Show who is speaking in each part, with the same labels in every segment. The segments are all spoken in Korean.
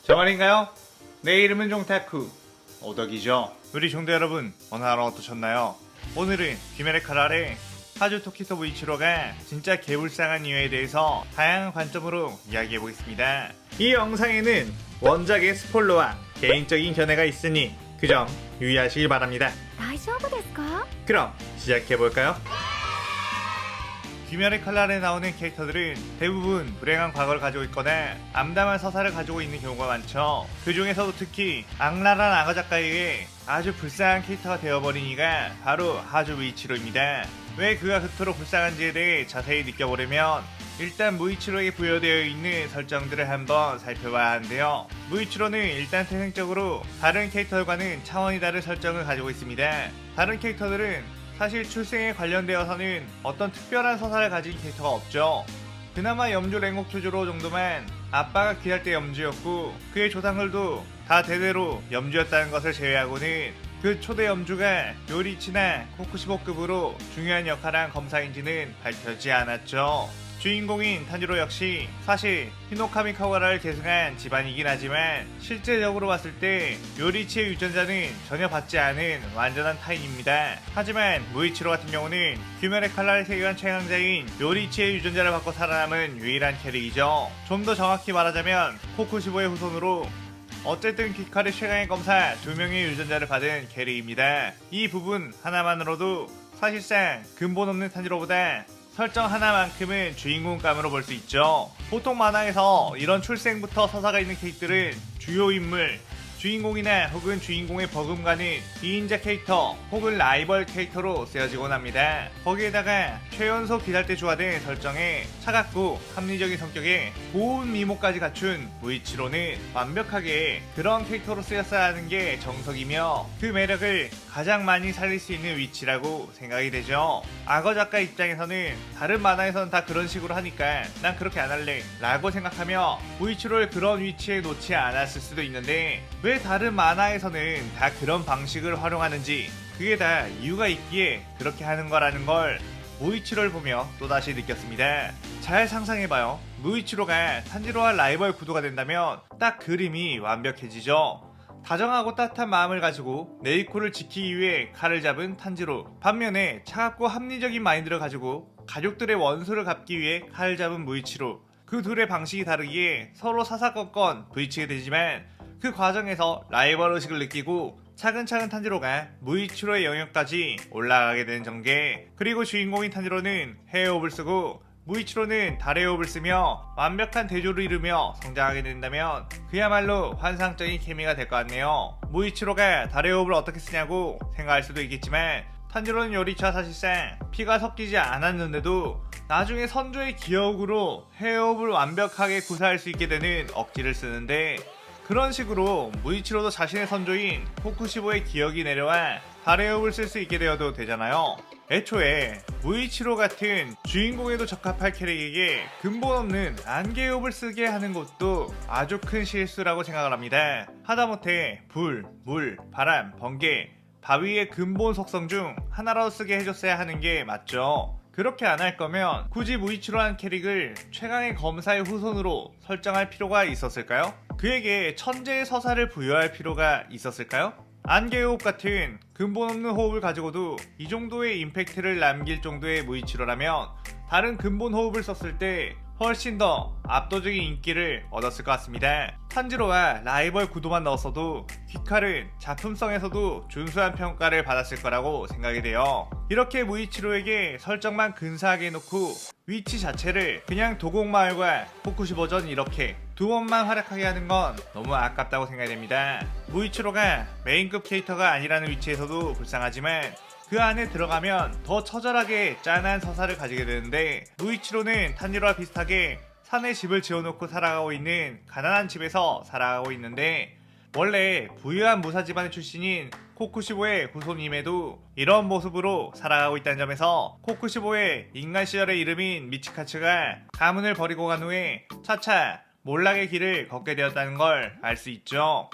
Speaker 1: 정말인가요? 내 이름은 종타쿠 오덕이죠. 우리 종대 여러분, 오늘 하루 어떠셨나요? 오늘은 귀멸의 칼 아래 하주 토키토 무이치로가 진짜 개불쌍한 이유에 대해서 다양한 관점으로 이야기해보겠습니다. 이 영상에는 원작의 스포일러와 개인적인 견해가 있으니 그 점 유의하시길 바랍니다.
Speaker 2: 大丈夫ですか?
Speaker 1: 그럼 시작해볼까요? 귀멸의 칼날에 나오는 캐릭터들은 대부분 불행한 과거를 가지고 있거나 암담한 서사를 가지고 있는 경우가 많죠. 그 중에서도 특히 악랄한 악어 작가에 의해 아주 불쌍한 캐릭터가 되어버린 이가 바로 하주 무이치로입니다. 왜 그가 그토록 불쌍한지에 대해 자세히 느껴보려면 일단 무이치로에게 부여되어 있는 설정들을 한번 살펴봐야 하는데요. 무이치로는 일단 태생적으로 다른 캐릭터들과는 차원이 다른 설정을 가지고 있습니다. 다른 캐릭터들은 사실 출생에 관련되어서는 어떤 특별한 서사를 가진 캐릭터가 없죠. 그나마 염주 랭곡 초조로 정도만 아빠가 귀할 때 염주였고 그의 조상들도 다 대대로 염주였다는 것을 제외하고는 그 초대 염주가 요리치나 코쿠시보급으로 중요한 역할을 한 검사인지는 밝혀지지 않았죠. 주인공인 탄지로 역시 사실 히노카미 카와라를 계승한 집안이긴 하지만 실제적으로 봤을 때 요리치의 유전자는 전혀 받지 않은 완전한 타인입니다. 하지만 무이치로 같은 경우는 귀멸의 칼날의 세계관 최강자인 요리치의 유전자를 받고 살아남은 유일한 캐릭이죠. 좀 더 정확히 말하자면 코쿠시보의 후손으로 어쨌든 귀칼의 최강의 검사 2명의 유전자를 받은 캐릭입니다. 이 부분 하나만으로도 사실상 근본 없는 탄지로보다 설정 하나만큼은 주인공감으로 볼 수 있죠. 보통 만화에서 이런 출생부터 서사가 있는 캐릭들은 주요 인물, 주인공이나 혹은 주인공의 버금가는 2인자 캐릭터 혹은 라이벌 캐릭터로 쓰여지곤 합니다. 거기에다가 최연소 기살대 주화된 설정에 차갑고 합리적인 성격에 고운 미모까지 갖춘 무이치로는 완벽하게 그런 캐릭터로 쓰였어야 하는 게 정석이며 그 매력을 가장 많이 살릴 수 있는 위치라고 생각이 되죠. 악어 작가 입장에서는 다른 만화에서는 다 그런 식으로 하니까 난 그렇게 안 할래 라고 생각하며 무이치로를 그런 위치에 놓지 않았을 수도 있는데 왜 다른 만화에서는 다 그런 방식을 활용하는지 그게 다 이유가 있기에 그렇게 하는 거라는 걸 무이치로를 보며 또다시 느꼈습니다. 잘 상상해봐요. 무이치로가 탄지로와 라이벌 구도가 된다면 딱 그림이 완벽해지죠. 다정하고 따뜻한 마음을 가지고 네이코를 지키기 위해 칼을 잡은 탄지로, 반면에 차갑고 합리적인 마인드를 가지고 가족들의 원수를 갚기 위해 칼을 잡은 무이치로, 그 둘의 방식이 다르기에 서로 사사건건 부딪히게 되지만 그 과정에서 라이벌 의식을 느끼고 차근차근 탄지로가 무이치로의 영역까지 올라가게 되는 전개, 그리고 주인공인 탄지로는 헤어옵을 쓰고 무이치로는 달의 호흡을 쓰며 완벽한 대조를 이루며 성장하게 된다면 그야말로 환상적인 케미가 될 것 같네요. 무이치로가 달의 호흡을 어떻게 쓰냐고 생각할 수도 있겠지만 탄지로는 요리치와 사실상 피가 섞이지 않았는데도 나중에 선조의 기억으로 헤어흡을 완벽하게 구사할 수 있게 되는 억지를 쓰는데, 그런 식으로 무이치로도 자신의 선조인 코쿠시보의 기억이 내려와 달의 호흡을 쓸 수 있게 되어도 되잖아요. 애초에 무이치로 같은 주인공에도 적합할 캐릭에게 근본 없는 안개 호흡을 쓰게 하는 것도 아주 큰 실수라고 생각을 합니다. 하다못해 불, 물, 바람, 번개, 바위의 근본 속성 중 하나라도 쓰게 해줬어야 하는 게 맞죠. 그렇게 안 할 거면 굳이 무이치로한 캐릭을 최강의 검사의 후손으로 설정할 필요가 있었을까요? 그에게 천재의 서사를 부여할 필요가 있었을까요? 안개호흡 같은 근본 없는 호흡을 가지고도 이 정도의 임팩트를 남길 정도의 무이치로라면 다른 근본 호흡을 썼을 때 훨씬 더 압도적인 인기를 얻었을 것 같습니다. 탄지로와 라이벌 구도만 넣었어도 귀칼은 작품성에서도 준수한 평가를 받았을 거라고 생각이 돼요. 이렇게 무이치로에게 설정만 근사하게 해놓고 위치 자체를 그냥 도곡마을과 코쿠시 버전 이렇게 두 번만 활약하게 하는 건 너무 아깝다고 생각이 됩니다. 무이치로가 메인급 캐릭터가 아니라는 위치에서도 불쌍하지만 그 안에 들어가면 더 처절하게 짠한 서사를 가지게 되는데, 무이치로는 탄지로와 비슷하게 산에 집을 지어놓고 살아가고 있는 가난한 집에서 살아가고 있는데, 원래 부유한 무사 집안의 출신인 코쿠시보의 후손임에도 이런 모습으로 살아가고 있다는 점에서 코쿠시보의 인간 시절의 이름인 미치카츠가 가문을 버리고 간 후에 차차 몰락의 길을 걷게 되었다는 걸 알 수 있죠.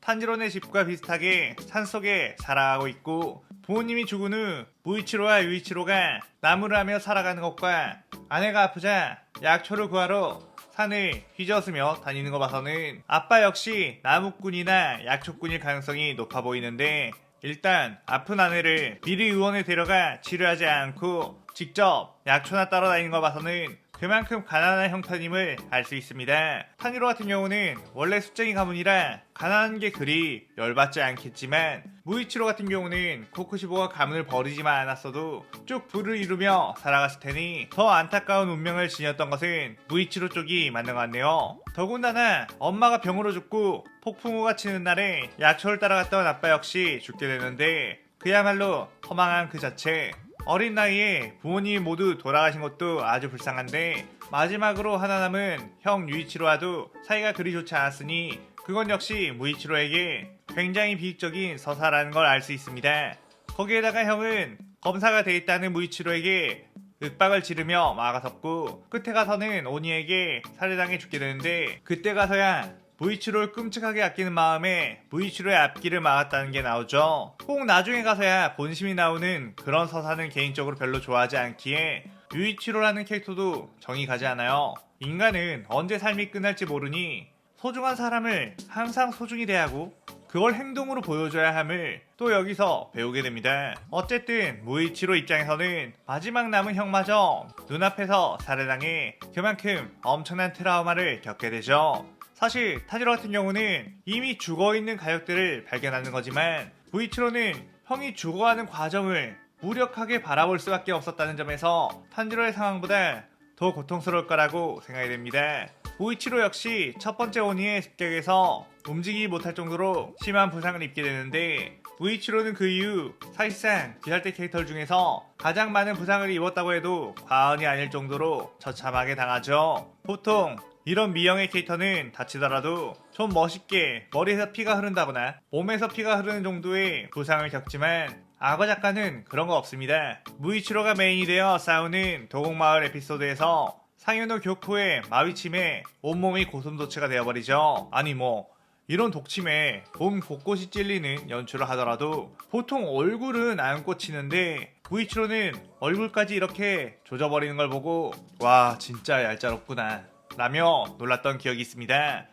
Speaker 1: 탄지로네 집과 비슷하게 산속에 살아가고 있고, 부모님이 죽은 후 무이치로와 유이치로가 나무를 하며 살아가는 것과 아내가 아프자 약초를 구하러 산을 휘저으며 다니는 거 봐서는 아빠 역시 나무꾼이나 약초꾼일 가능성이 높아 보이는데, 일단 아픈 아내를 미리 의원에 데려가 치료하지 않고 직접 약초나 따러 다니는 거 봐서는 그만큼 가난한 형편임을 알 수 있습니다. 타니로 같은 경우는 원래 숫쟁이 가문이라 가난한 게 그리 열받지 않겠지만, 무이치로 같은 경우는 코쿠시보가 가문을 버리지만 않았어도 쭉 부를 이루며 살아갔을 테니 더 안타까운 운명을 지녔던 것은 무이치로 쪽이 맞는 것 같네요. 더군다나 엄마가 병으로 죽고 폭풍우가 치는 날에 약초를 따라갔던 아빠 역시 죽게 되는데, 그야말로 허망한 그 자체. 어린 나이에 부모님이 모두 돌아가신 것도 아주 불쌍한데, 마지막으로 하나 남은 형 유이치로와도 사이가 그리 좋지 않았으니 그건 역시 무이치로에게 굉장히 비극적인 서사라는 걸 알 수 있습니다. 거기에다가 형은 검사가 돼 있다는 무이치로에게 윽박을 지르며 막아섰고, 끝에 가서는 오니에게 살해당해 죽게 되는데, 그때 가서야 무이치로를 끔찍하게 아끼는 마음에 무이치로의 앞길을 막았다는 게 나오죠. 꼭 나중에 가서야 본심이 나오는 그런 서사는 개인적으로 별로 좋아하지 않기에 유이치로라는 캐릭터도 정이 가지 않아요. 인간은 언제 삶이 끝날지 모르니 소중한 사람을 항상 소중히 대하고 그걸 행동으로 보여줘야 함을 또 여기서 배우게 됩니다. 어쨌든 무이치로 입장에서는 마지막 남은 형마저 눈앞에서 살해당해 그만큼 엄청난 트라우마를 겪게 되죠. 사실 타지로 같은 경우는 이미 죽어있는 가족들을 발견하는 거지만, 무이치로는 형이 죽어가는 과정을 무력하게 바라볼 수밖에 없었다는 점에서 탄지로의 상황보다 더 고통스러울 거라고 생각이 됩니다. 무이치로 역시 첫 번째 오니의 습격에서 움직이지 못할 정도로 심한 부상을 입게 되는데, 무이치로는 그 이후 사실상 디살테 캐릭터 중에서 가장 많은 부상을 입었다고 해도 과언이 아닐 정도로 처참하게 당하죠. 보통 이런 미형의 캐릭터는 다치더라도 좀 멋있게 머리에서 피가 흐른다거나 몸에서 피가 흐르는 정도의 부상을 겪지만, 악어 작가는 그런 거 없습니다. 무이치로가 메인이 되어 싸우는 도곡마을 에피소드에서 상현호 교코의 마위침에 온몸이 고슴도치가 되어버리죠. 아니 뭐 이런 독침에 몸 곳곳이 찔리는 연출을 하더라도 보통 얼굴은 안 꽂히는데, 무이치로는 얼굴까지 이렇게 조져버리는 걸 보고 와 진짜 얄짤없구나 라며 놀랐던 기억이 있습니다.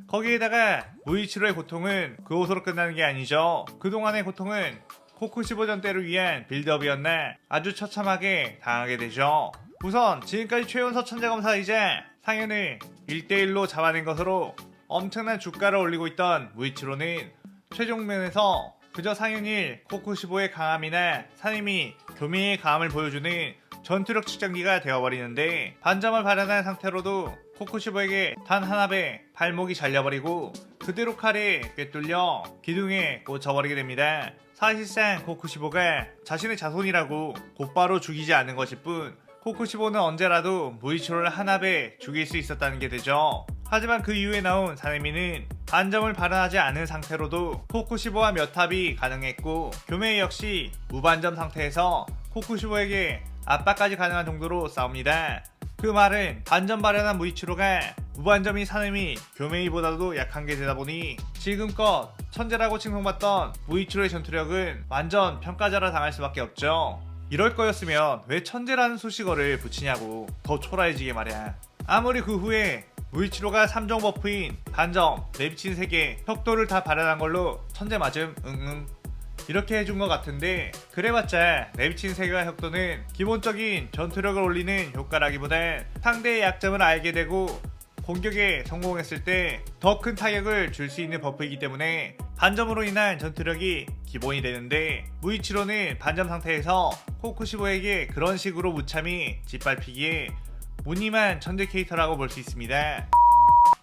Speaker 1: 거기에다가 무이치로의 고통은 그곳으로 끝나는 게 아니죠. 그동안의 고통은 코쿠시보 전대를 위한 빌드업이었나 아주 처참하게 당하게 되죠. 우선 지금까지 최연소 천재검사이자 상현을 1대1로 잡아낸 것으로 엄청난 주가를 올리고 있던 무이치로는 최종면에서 그저 상현일 코쿠시보의 강함이나 사내미 교미의 강함을 보여주는 전투력 측정기가 되어버리는데, 반점을 발현한 상태로도 코쿠시보에게 단 하나배 발목이 잘려버리고 그대로 칼에 꿰뚫려 기둥에 꽂혀버리게 됩니다. 사실상 코쿠시보가 자신의 자손이라고 곧바로 죽이지 않는 것일 뿐, 코쿠시보는 언제라도 무이치로를 하나배 죽일 수 있었다는 게 되죠. 하지만 그 이후에 나온 사네미는 반점을 발현하지 않은 상태로도 코쿠시보와 몇 합이 가능했고, 교메이 역시 무반점 상태에서 코쿠시보에게 압박까지 가능한 정도로 싸웁니다. 그 말은 반점 발현한 무이치로가 무반점인 사네미 교메이보다도 약한 게 되다 보니 지금껏 천재라고 칭송받던 무이치로의 전투력은 완전 평가절하 당할 수밖에 없죠. 이럴 거였으면 왜 천재라는 수식어를 붙이냐고, 더 초라해지게 말이야. 아무리 그 후에 무이치로가 3종 버프인 반점, 내비친 3개, 혁도를 다 발현한 걸로 천재 맞음 응응 이렇게 해준 것 같은데, 그래봤자 내비친 3개와 혁도는 기본적인 전투력을 올리는 효과라기보단 상대의 약점을 알게 되고 공격에 성공했을 때 더 큰 타격을 줄 수 있는 버프이기 때문에 반점으로 인한 전투력이 기본이 되는데, 무이치로는 반점 상태에서 코쿠시보에게 그런 식으로 무참히 짓밟히기에 무늬만 천재 캐릭터라고 볼 수 있습니다.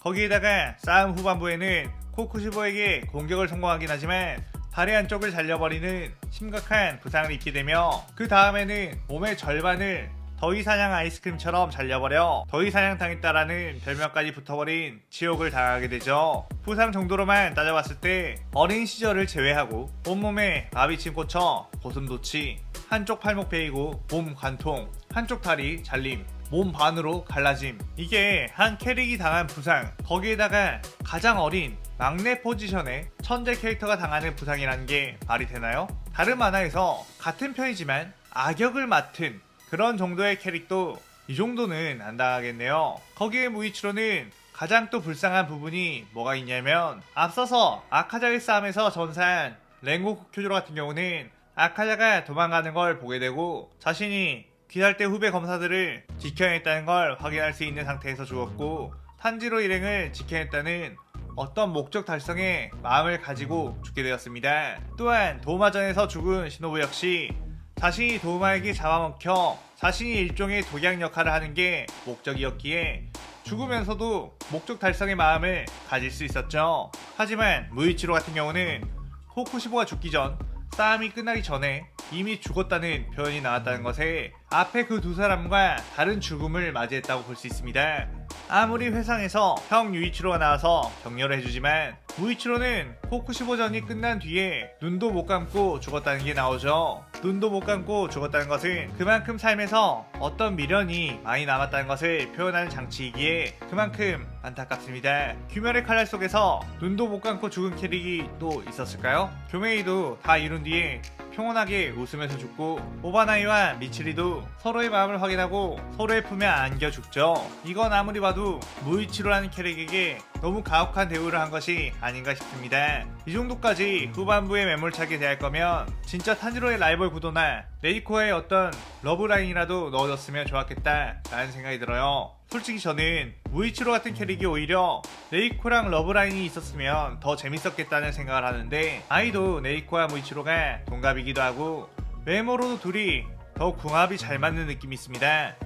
Speaker 1: 거기에다가 싸움 후반부에는 코쿠시보에게 공격을 성공하긴 하지만 다리 한쪽을 잘려버리는 심각한 부상을 입게 되며, 그 다음에는 몸의 절반을 더위사냥 아이스크림처럼 잘려버려 더위사냥 당했다라는 별명까지 붙어버린 지옥을 당하게 되죠. 부상 정도로만 따져봤을 때 어린 시절을 제외하고 온몸에 마비침 꽂혀 고슴도치, 한쪽 팔목 베이고 몸 관통, 한쪽 다리 잘림, 몸 반으로 갈라짐, 이게 한 캐릭이 당한 부상, 거기에다가 가장 어린 막내 포지션에 천재 캐릭터가 당하는 부상이라는 게 말이 되나요? 다른 만화에서 같은 편이지만 악역을 맡은 그런 정도의 캐릭도 이 정도는 안 당하겠네요. 거기에 무이치로는 가장 또 불쌍한 부분이 뭐가 있냐면 앞서서 아카자의 싸움에서 전사한 랭고쿠 쿄조로 같은 경우는 아카자가 도망가는 걸 보게 되고 자신이 귀살대 후배 검사들을 지켜냈다는 걸 확인할 수 있는 상태에서 죽었고, 탄지로 일행을 지켜냈다는 어떤 목적 달성에 마음을 가지고 죽게 되었습니다. 또한 도우마전에서 죽은 시노부 역시 자신이 도우마에게 잡아먹혀 자신이 일종의 독약 역할을 하는 게 목적이었기에 죽으면서도 목적 달성의 마음을 가질 수 있었죠. 하지만 무이치로 같은 경우는 호쿠시보가 죽기 전, 싸움이 끝나기 전에 이미 죽었다는 표현이 나왔다는 것에 앞에 그 두 사람과 다른 죽음을 맞이했다고 볼 수 있습니다. 아무리 회상에서 형 유이치로가 나와서 격려를 해주지만 무이치로는 호쿠시보전이 끝난 뒤에 눈도 못 감고 죽었다는 게 나오죠. 눈도 못 감고 죽었다는 것은 그만큼 삶에서 어떤 미련이 많이 남았다는 것을 표현하는 장치이기에 그만큼 안타깝습니다. 귀멸의 칼날 속에서 눈도 못 감고 죽은 캐릭이 또 있었을까요? 교메이도 다 이룬 뒤에 평온하게 웃으면서 죽고, 오바나이와 미치리도 서로의 마음을 확인하고 서로의 품에 안겨 죽죠. 이건 아무리 봐도 무이치로라는 캐릭에게 너무 가혹한 대우를 한 것이 아닌가 싶습니다. 이 정도까지 후반부에 매몰차게 대할 거면 진짜 탄지로의 라이벌 구도나 레이코의 어떤 러브라인이라도 넣어줬으면 좋았겠다 라는 생각이 들어요. 솔직히 저는 무이치로 같은 캐릭이 오히려 레이코랑 러브라인이 있었으면 더 재밌었겠다는 생각을 하는데, 아이도 레이코와 무이치로가 동갑이기도 하고 외모로도 둘이 더 궁합이 잘 맞는 느낌이 있습니다.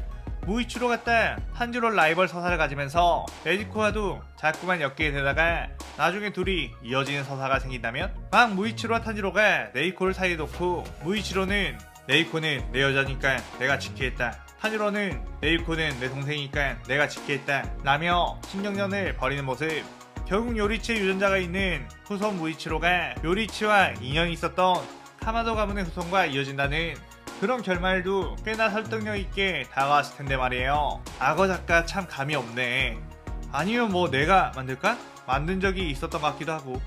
Speaker 1: 무이치로가 딱 탄지로 라이벌 서사를 가지면서 레이코와도 자꾸만 엮이게 되다가 나중에 둘이 이어지는 서사가 생긴다면, 막 무이치로와 탄지로가 레이코를 사이에 놓고 무이치로는 레이코는 내 여자니까 내가 지키겠다, 탄지로는 레이코는 내 동생이니까 내가 지키겠다 라며 신경전을 벌이는 모습, 결국 요리치의 유전자가 있는 후손 무이치로가 요리치와 인연이 있었던 카마도 가문의 후손과 이어진다는 그런 결말도 꽤나 설득력 있게 다가왔을 텐데 말이에요. 악어 작가 참 감이 없네. 아니면 뭐 내가 만들까? 만든 적이 있었던 것 같기도 하고,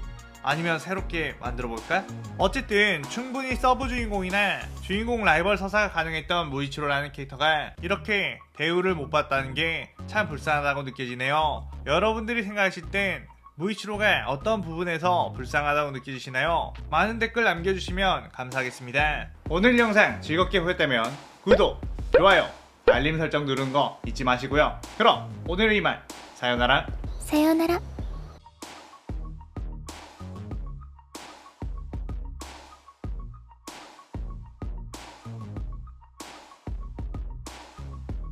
Speaker 1: 아니면 새롭게 만들어 볼까? 어쨌든 충분히 서브 주인공이나 주인공 라이벌 서사가 가능했던 무이치로라는 캐릭터가 이렇게 대우를 못 받았다는 게 참 불쌍하다고 느껴지네요. 여러분들이 생각하실 땐 무이치로가 어떤 부분에서 불쌍하다고 느껴지시나요? 많은 댓글 남겨주시면 감사하겠습니다. 오늘 영상 즐겁게 보셨다면 구독, 좋아요, 알림 설정 누르는 거 잊지 마시고요. 그럼 오늘은 이만. 사요나라.
Speaker 2: さようなら。